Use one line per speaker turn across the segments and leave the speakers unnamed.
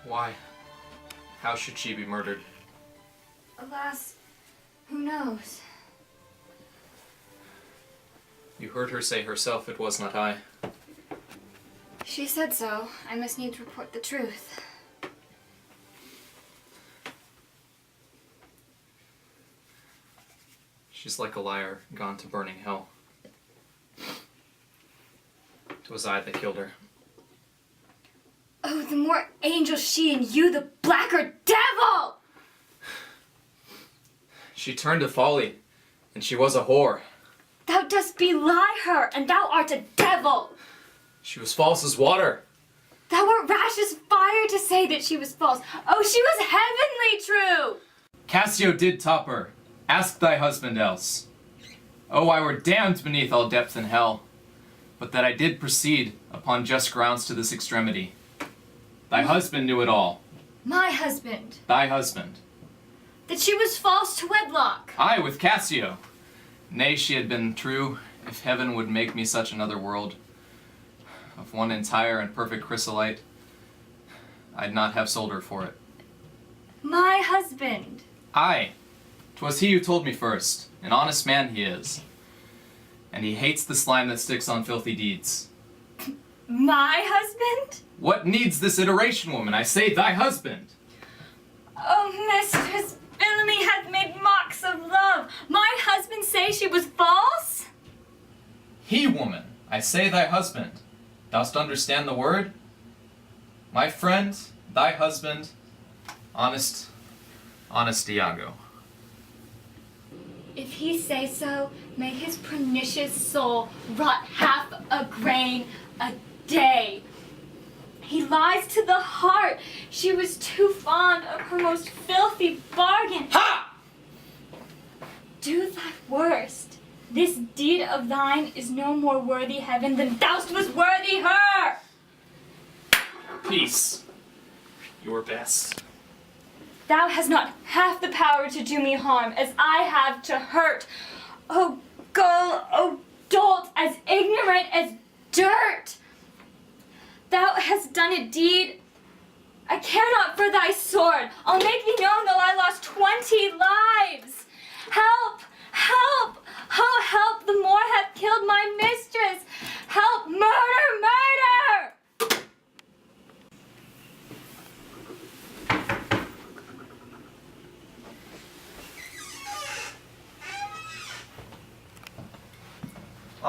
Why? How should she be murdered?
Alas, who knows?
You heard her say herself it was not I.
She said so. I must needs report the truth.
She's like a liar gone to burning hell. 'Twas I that killed her.
Oh, the more angel she and you, the blacker devil!
She turned to folly, and she was a whore.
Thou dost belie her, and thou art a devil!
She was false as water.
Thou wert rash as fire to say that she was false. Oh, she was heavenly true!
Cassio did top her. Ask thy husband else. Oh, I were damned beneath all depth in hell, but that I did proceed upon just grounds to this extremity. Thy husband knew it all.
My husband.
Thy husband.
That she was false to wedlock.
I with Cassio. Nay, she had been true, if heaven would make me such another world, of one entire and perfect chrysolite, I'd not have sold her for it.
My husband.
Aye, 'twas he who told me first. An honest man he is. And he hates the slime that sticks on filthy deeds.
My husband?
What needs this iteration, woman? I say thy husband.
Oh, mistress, villainy hath made mocks of love. My husband say she was false?
He, woman, I say thy husband. Dost understand the word? My friend, thy husband, honest Iago.
If he say so, may his pernicious soul rot half a grain a day. He lies to the heart. She was too fond of her most filthy bargain.
Ha!
Do thy worst. This deed of thine is no more worthy heaven than thou was worthy her.
Peace. Your best.
Thou hast not half the power to do me harm as I have to hurt. Oh, gull, oh, dolt, as ignorant as dirt. Thou hast done a deed I care not for thy sword. I'll make thee known though I lost 20 lives. Help! Help! Oh, help! The Moor hath killed my mistress. Help! Murder! Murder!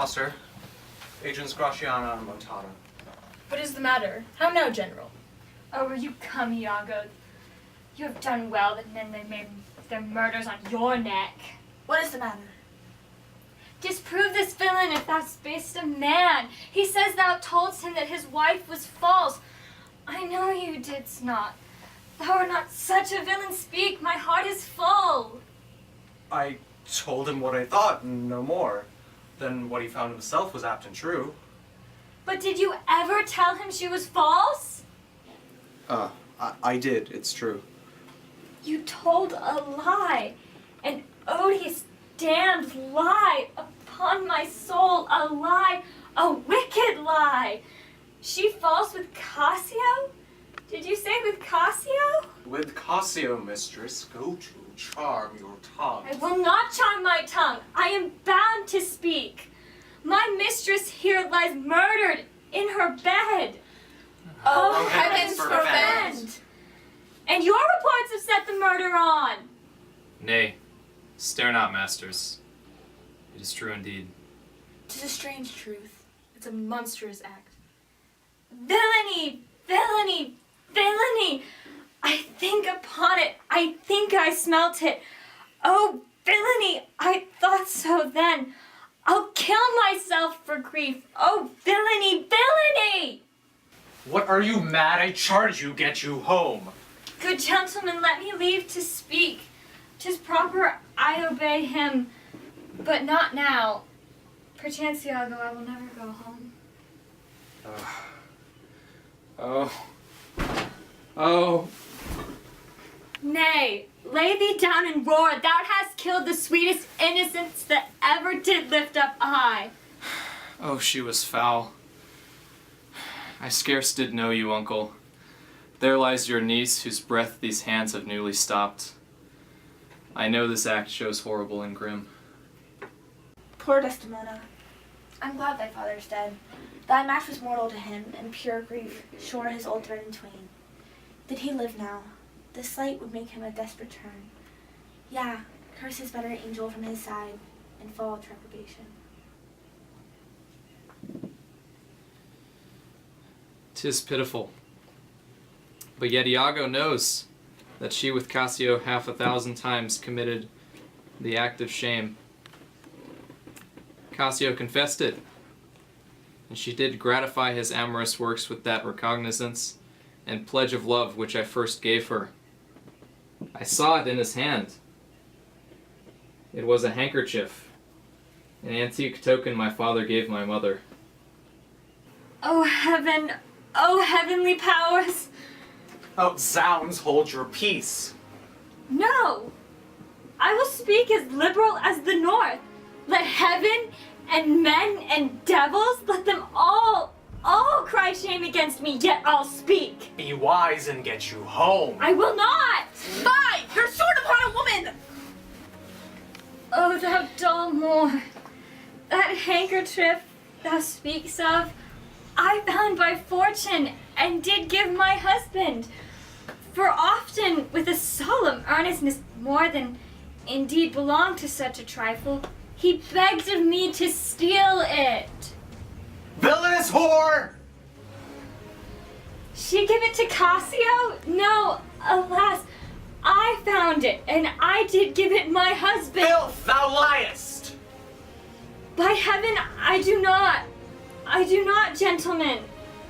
Sir. Agents Graciana and Montana.
What is the matter? How now, General?
Oh, will you come, Iago? You have done well that men they made their murders on your neck.
What is the matter?
Disprove this villain if thou spay'st a man. He says thou toldst him that his wife was false. I know you didst not. Thou art not such a villain. Speak, my heart is full.
I told him what I thought, and no more. Then what he found himself was apt and true.
But did you ever tell him she was false?
I did, it's true.
You told a lie, an odious, damned lie, upon my soul, a lie, a wicked lie. She false with Cassio? Did you say with Cassio?
With Cassio, mistress, go to charm your tongue.
I will not charm my tongue. I am bound to speak. My mistress here lies murdered in her bed.
Oh, heavens forfend!
And your reports have set the murder on.
Nay, stare not, masters. It is true indeed.
'Tis a strange truth. It's a monstrous act.
Villainy! Villainy! Villainy! I think upon it. I think I smelt it. Oh, villainy! I thought so then. I'll kill myself for grief. Oh, villainy! Villainy!
What are you mad? I charge you, get you home.
Good gentlemen, let me leave to speak. 'Tis proper I obey him, but not now. Perchance, Iago, I will never go home.
Oh.
Nay, lay thee down and roar. Thou hast killed the sweetest innocence that ever did lift up eye.
Oh, she was foul. I scarce did know you, uncle. There lies your niece, whose breath these hands have newly stopped. I know this act shows horrible and grim.
Poor Desdemona, I'm glad thy father is dead. Thy match was mortal to him, and pure grief shore his old thread in twain. Did he live now, this slight would make him a desperate turn. Yeah, curse his better angel from his side, and fall to reprobation.
'Tis pitiful. But yet Iago knows that she with Cassio 1,000 times committed the act of shame. Cassio confessed it, and she did gratify his amorous works with that recognizance and pledge of love which I first gave her. I saw it in his hand. It was a handkerchief, an antique token my father gave my mother.
Oh heaven, oh heavenly powers!
Oh, zounds, hold your peace.
No! I will speak as liberal as the North. Let heaven and men and devils, let them all cry shame against me, yet I'll speak.
Be wise and get you home.
I will not!
Fie! Your sword upon a woman!
Oh, thou dull Moor, that handkerchief thou speaks of, I found by fortune and did give my husband. For often, with a solemn earnestness more than indeed belonged to such a trifle, he begged of me to steal it.
Villainous whore!
She give it to Cassio? No, alas, I found it, and I did give it my husband.
Filth, thou liest!
By heaven, I do not. I do not, gentlemen.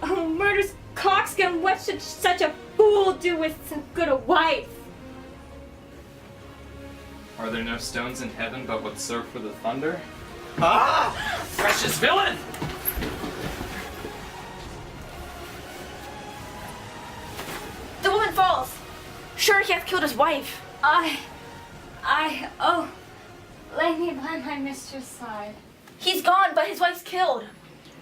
Oh, murderous coxcomb, what should such a fool do with so good a wife?
Are there no stones in heaven but what serve for the thunder?
Ah! Precious villain!
The woman falls. Sure he hath killed his wife.
Oh, lay me by my mistress' side.
He's gone, but his wife's killed.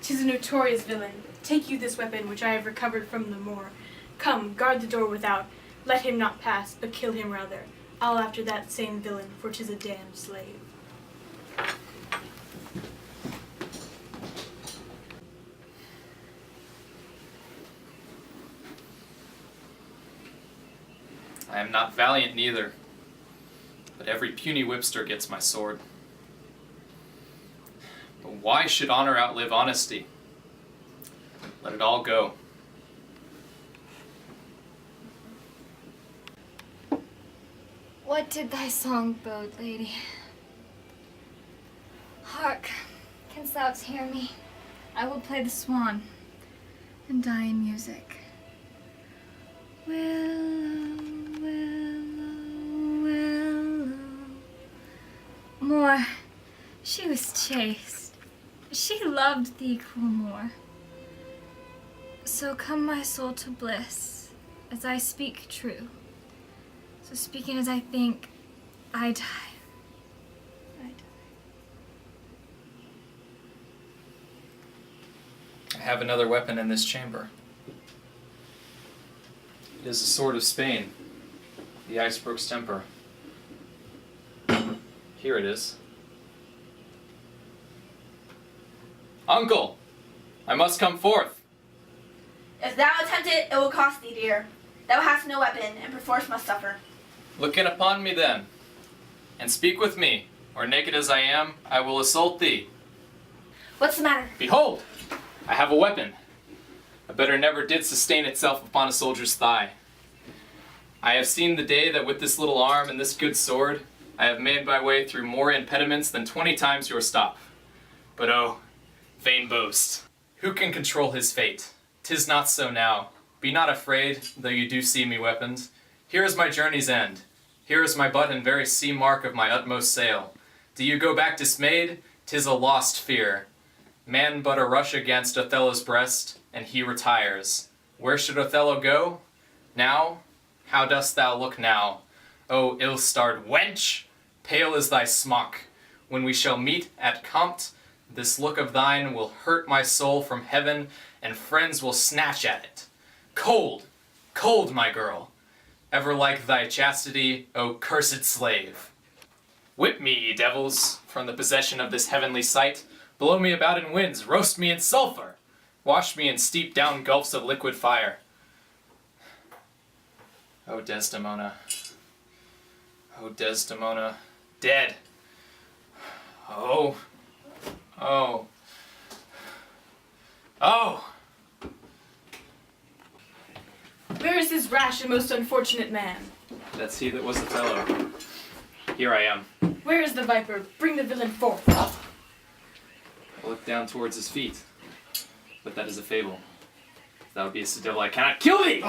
'Tis a notorious villain. Take you this weapon which I have recovered from the Moor. Come, guard the door without. Let him not pass, but kill him rather. I'll after that same villain, for 'tis a damned slave.
I am not valiant neither, but every puny whipster gets my sword. But why should honor outlive honesty? Let it all go.
What did thy song bode, lady? Hark, canst thou hear me? I will play the swan and die in music. Willow, willow, willow. Moor, she was chaste. She loved thee, cruel Moor. So come my soul to bliss, as I speak true. So speaking as I think, I die. I die.
I have another weapon in this chamber. It is a sword of Spain, the iceberg's temper. Here it is. Uncle, I must come forth.
If thou attempt it, it will cost thee dear. Thou hast no weapon, and perforce must suffer.
Look in upon me then, and speak with me, or naked as I am, I will assault thee.
What's the matter?
Behold, I have a weapon. A better never did sustain itself upon a soldier's thigh. I have seen the day that with this little arm and this good sword, I have made my way through more impediments than 20 times your stop. But oh, vain boast. Who can control his fate? 'Tis not so now. Be not afraid, though you do see me weaponed. Here is my journey's end. Here is my butt and very sea mark of my utmost sail. Do you go back dismayed? 'Tis a lost fear. Man but a rush against Othello's breast, and he retires. Where should Othello go? Now? How dost thou look now? O ill-starred wench! Pale is thy smock. When we shall meet at Compt, this look of thine will hurt my soul from heaven, and friends will snatch at it. Cold, Cold, my girl, ever like thy chastity, O cursed slave. Whip me, ye devils, from the possession of this heavenly sight. Blow me about in winds, roast me in sulphur. Wash me in steep down gulfs of liquid fire. O Desdemona, O Desdemona, dead. Oh, oh, oh!
Where is this rash and most unfortunate man?
That's he that was Othello. Here I am.
Where is the viper? Bring the villain forth.
I look down towards his feet, but that is a fable. If thou beest a devil, I cannot kill thee!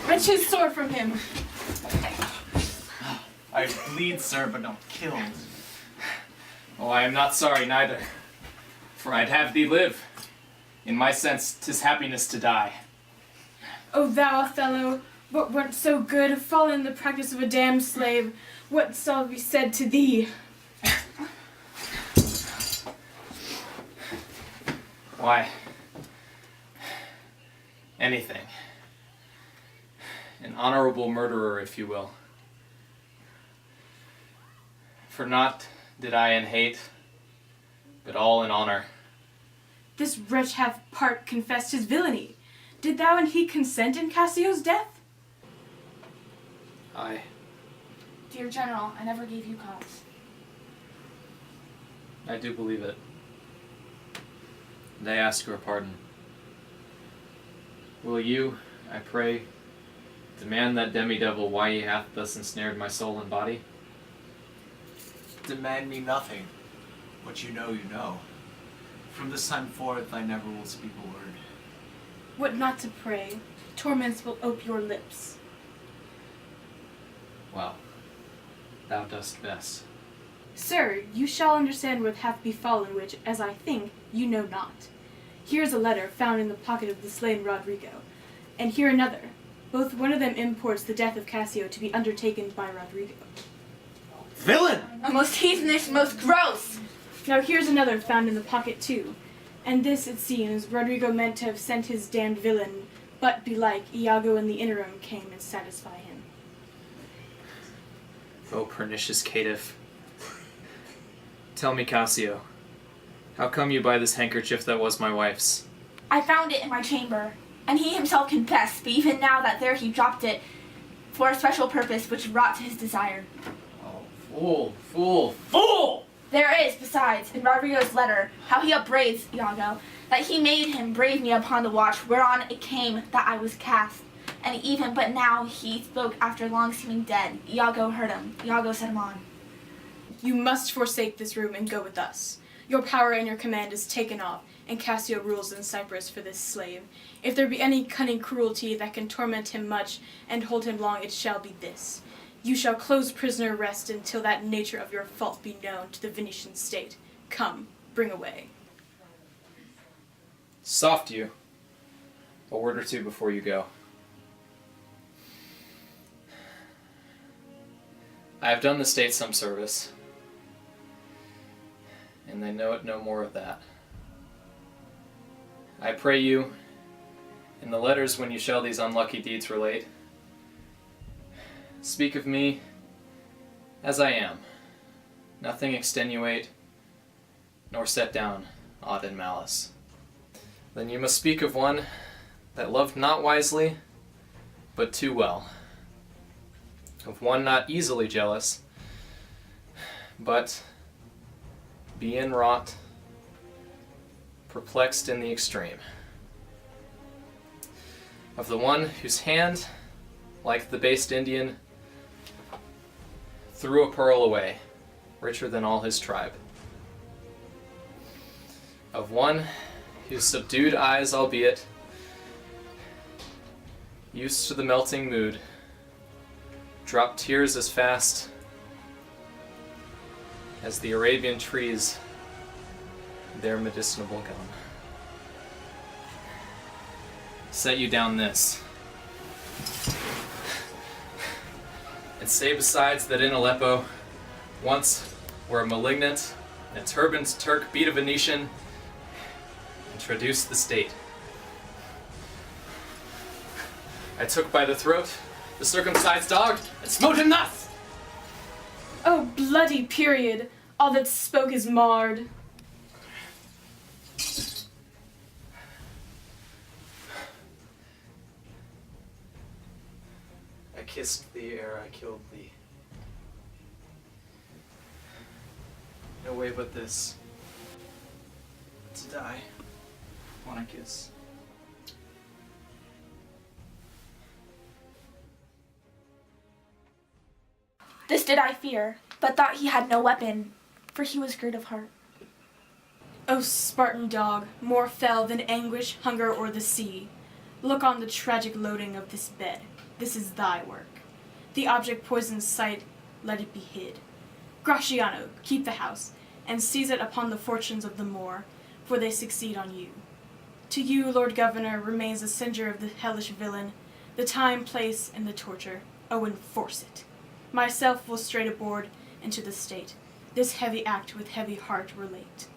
Wrench his sword from him.
I bleed, sir, but not killed.
Oh, I am not sorry neither, for I'd have thee live. In my sense, 'tis happiness to die.
O thou Othello, what wert so good, fallen in the practice of a damned slave, what shall be said to thee?
Why, anything. An honorable murderer, if you will. For naught did I in hate, but all in honor.
This wretch hath part confessed his villainy. Did thou and he consent in Cassio's death?
Aye.
Dear General, I never gave you cause.
I do believe it. And I ask your pardon. Will you, I pray, demand that demi-devil why he hath thus ensnared my soul and body?
Demand me nothing. What you know, you know. From this time forth, I never will speak a word.
What not to pray? Torments will ope your lips.
Well, thou dost best.
Sir, you shall understand what hath befallen which, as I think, you know not. Here is a letter found in the pocket of the slain Rodrigo, and here another. Both one of them imports the death of Cassio to be undertaken by Rodrigo.
Villain!
A most heathenish, most gross!
Now here's another found in the pocket too, and this, it seems, Rodrigo meant to have sent his damned villain, but belike Iago in the interim came and satisfy him.
O pernicious caitiff. Tell me, Cassio, how come you by this handkerchief that was my wife's?
I found it in my chamber, and he himself confessed, but even now that there he dropped it for a special purpose which wrought to his desire.
Oh, fool, fool, fool!
There is, besides, in Rodrigo's letter, how he upbraids Iago, that he made him brave me upon the watch, whereon it came that I was cast. And even but now he spoke after long seeming dead. Iago heard him. Iago set him on.
You must forsake this room and go with us. Your power and your command is taken off, and Cassio rules in Cyprus for this slave. If there be any cunning cruelty that can torment him much and hold him long, it shall be this. You shall close prisoner rest until that nature of your fault be known to the Venetian state. Come, bring away.
Soft you. A word or two before you go. I have done the state some service, and they know it no more of that. I pray you, in the letters when you shall these unlucky deeds relate, speak of me as I am, nothing extenuate, nor set down aught in malice. Then you must speak of one that loved not wisely, but too well, of one not easily jealous, but being wrought, perplexed in the extreme, of the one whose hand, like the based Indian, threw a pearl away, richer than all his tribe, of one whose subdued eyes, albeit used to the melting mood, drop tears as fast as the Arabian trees their medicinal gum. Set you down this. And say besides that in Aleppo once where a malignant and a turbaned Turk beat a Venetian and traduced the state. I took by the throat the circumcised dog and smote him thus.
Oh, bloody period! All that spoke is marred.
I kissed thee ere I killed thee. No way but this. To die. Want a kiss?
This did I fear, but thought he had no weapon, for he was girt of heart.
O Spartan dog, more fell than anguish, hunger, or the sea, look on the tragic loading of this bed. This is thy work. The object poisons sight, let it be hid. Gratiano, keep the house, and seize it upon the fortunes of the Moor, for they succeed on you. To you, Lord Governor, remains the censure of the hellish villain, the time, place, and the torture. Oh, enforce it. Myself will straight aboard into the state, this heavy act with heavy heart relate.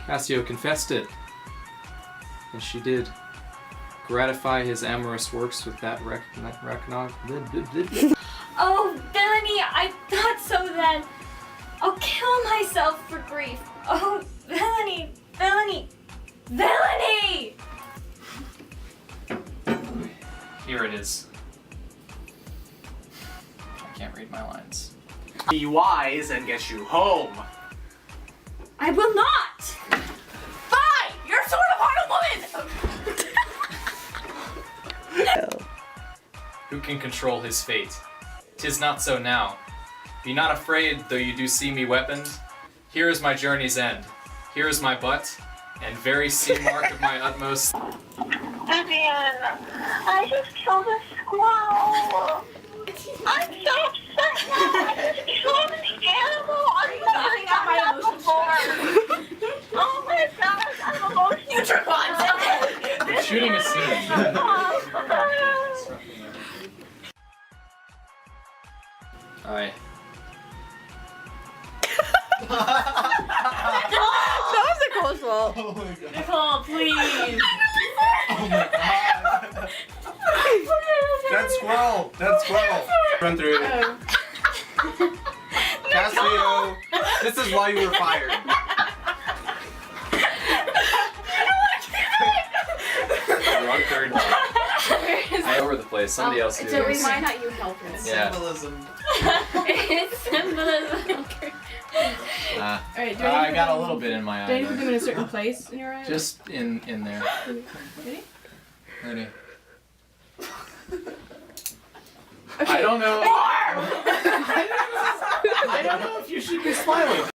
Cassio confessed it, and she did gratify his amorous works with that
Oh, villainy, I thought so then. I'll kill myself for grief. Oh, villainy, villainy, villainy!
Here it is. I can't read my lines.
Be wise and get you home.
I will not!
Fie! You're sort of heart a woman!
Who can control his fate? 'Tis not so now. Be not afraid, though you do see me weaponed. Here is my journey's end. Here is my butt, and very sea mark of my utmost.
Vivian, I just killed a squirrel. I'm so upset now. I just killed an animal. I'm not done that before. Oh my gosh, I'm emotional. You took on.
You're shooting a scene. Aye.
That was Nicole's fault.
Oh my god.
Nicole, please.
Oh my god. Dead squirrel! Dead squirrel! Run through it. Cassio! This is why you were fired.
Wrong third. I over the place. Somebody else do
So we
this.
might not you help us.
Yeah.
Symbolism.
It's symbolism.
Alright, do
I got a little bit in my
Do I
eye.
need to put
there.
them in a certain place in your eye?
Just in there.
Ready?
Ready? I don't know. I don't know if you should be smiling.